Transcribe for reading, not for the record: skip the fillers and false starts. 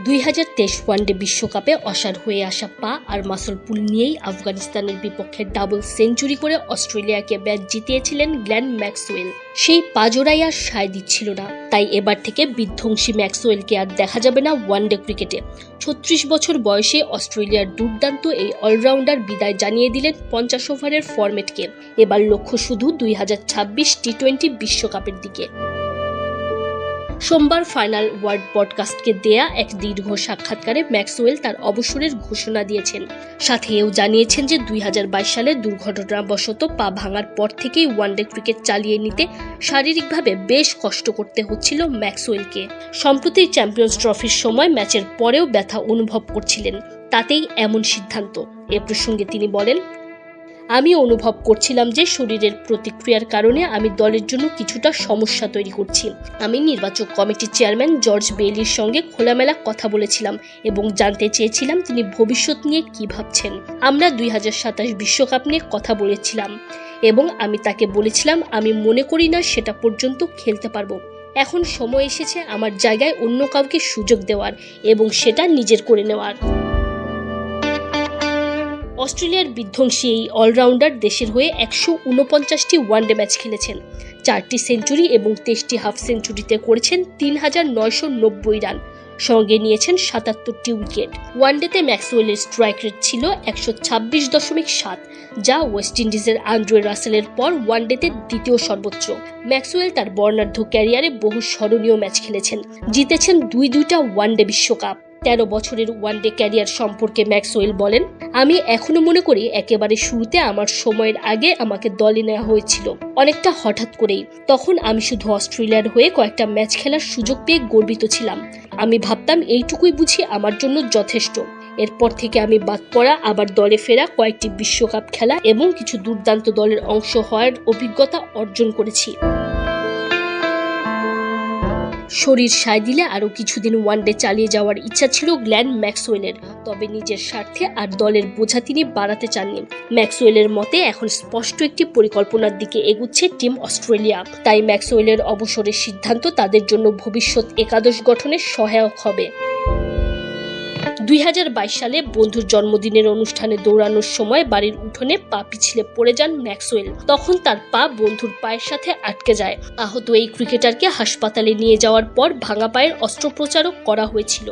2023 one day বিশ্বকাপে অসাড় হয়ে আসা পা আর মাসল পুল নিয়েই আফগানিস্তানের বিপক্ষে ডাবল সেঞ্চুরি করে অস্ট্রেলিয়াকে ম্যাচ জিতিয়েছিলেন গ্লেন ম্যাক্সওয়েল। সেই পাজোড়াই আর সায় দিচ্ছিল না, তাই এবার থেকে বিধ্বংসী ম্যাক্সওয়েলকে আর দেখা যাবে না ওয়ানডে ক্রিকেটে। 36 বছর বয়সে অস্ট্রেলিয়ার দুর্দান্ত এই অলরাউন্ডার বিদায় জানিয়ে দিলেন 50 ওভারের ফরম্যাটকে। এবার লক্ষ্য শুধু 2026 টি-20 বিশ্বকাপের দিকে। সোমবার ফাইনাল ওয়ার্ড পডকাস্টকে দেয়া এক দীর্ঘ সাক্ষাৎকারে ম্যাক্সওয়েল তার অবসরের ঘোষণা দিয়েছেন। সাথে এও জানিয়েছেন যে 2022 সালে দুর্ঘটনাবশত পা ভাঙার পর থেকেই ওয়ানডে ক্রিকেট চালিয়ে নিতে শারীরিকভাবে বেশ কষ্ট করতে হচ্ছিল ম্যাক্সওয়েলকে। সম্প্রতি চ্যাম্পিয়ন্স ট্রফির সময় ম্যাচের পরেও ব্যথা অনুভব করছিলেন, তাতেই এমন সিদ্ধান্ত। এ প্রসঙ্গে তিনি বলেন, আমি অনুভব করছিলাম যে শরীরের প্রতিক্রিয়ার কারণে আমি দলের জন্য কিছুটা সমস্যা তৈরি করছি। আমি নির্বাচক কমিটির চেয়ারম্যান জর্জ বেইলির সঙ্গে খোলামেলা কথা বলেছিলাম এবং জানতে চেয়েছিলাম তিনি ভবিষ্যৎ নিয়ে কি ভাবছেন। আমরা 2027 বিশ্বকাপ নিয়ে কথা বলেছিলাম এবং আমি তাকে বলেছিলাম আমি মনে করি না সেটা পর্যন্ত খেলতে পারবো। এখন সময় এসেছে আমার জায়গায় অন্য কাউকে সুযোগ দেওয়ার এবং সেটা নিজের করে নেওয়ার। অস্ট্রেলিয়ার বিধ্বংসী এই অলরাউন্ডার দেশের হয়ে 149টি ওয়ানডে ম্যাচ খেলেছেন, 4টি সেঞ্চুরি এবং 23টি হাফ সেঞ্চুরিতে করেছেন 3990 রান, সঙ্গে নিয়েছেন 77টি উইকেট। ওয়ানডেতে ম্যাক্সওয়েলের স্ট্রাইক রেট ছিল 126.7, যা ওয়েস্ট ইন্ডিজের আন্দ্রে রাসেলের পর ওয়ানডেতে দ্বিতীয় সর্বোচ্চ। ম্যাক্সওয়েল তার বর্ণাঢ্য ক্যারিয়ারে বহু স্মরণীয় ম্যাচ খেলেছেন, জিতেছেন দুইটা ওয়ানডে বিশ্বকাপ। 13 বছরের ওয়ানডে ক্যারিয়ার সম্পর্কে ম্যাক্সওয়েল বলেন, আমি এখনো মনে করি একেবারে শুরুতে আমার সময়ের আগে আমাকে দলে নেওয়া হয়েছিল, অনেকটা হঠাৎ করেই। তখন আমি শুধু অস্ট্রেলিয়ার হয়ে কয়েকটা ম্যাচ খেলার সুযোগ পেয়ে গর্বিত ছিলাম। আমি ভাবতাম এইটুকুই বুঝি আমার জন্য যথেষ্ট। এরপর থেকে আমি বাদ পড়া, আবার দলে ফেরা, কয়েকটি বিশ্বকাপ খেলা এবং কিছু দুর্দান্ত দলের অংশ হওয়ার অভিজ্ঞতা অর্জন করেছি। শরীর সায় দিলে আরও কিছুদিন ওয়ানডে চালিয়ে যাওয়ার ইচ্ছা ছিল গ্লেন ম্যাক্সওয়েলের, তবে নিজের স্বার্থে আর দলের বোঝা তিনি বাড়াতে চাননি। ম্যাক্সওয়েলের মতে এখন স্পষ্ট একটি পরিকল্পনার দিকে এগুচ্ছে টিম অস্ট্রেলিয়া, তাই ম্যাক্সওয়েলের অবসরের সিদ্ধান্ত তাদের জন্য ভবিষ্যৎ একাদশ গঠনে সহায়ক হবে। 2022 সালে বন্ধুর জন্মদিনের অনুষ্ঠানে দৌড়ানোর সময় বাড়ির উঠোনে পা পিছলে পড়ে যান ম্যাক্সওয়েল। তখন তার পা বন্ধুর পায়ের সাথে আটকে যায়। আহত এই ক্রিকেটারকে হাসপাতালে নিয়ে যাওয়ার পর ভাঙা পায়ের অস্ত্রোপচারও করা হয়েছিল।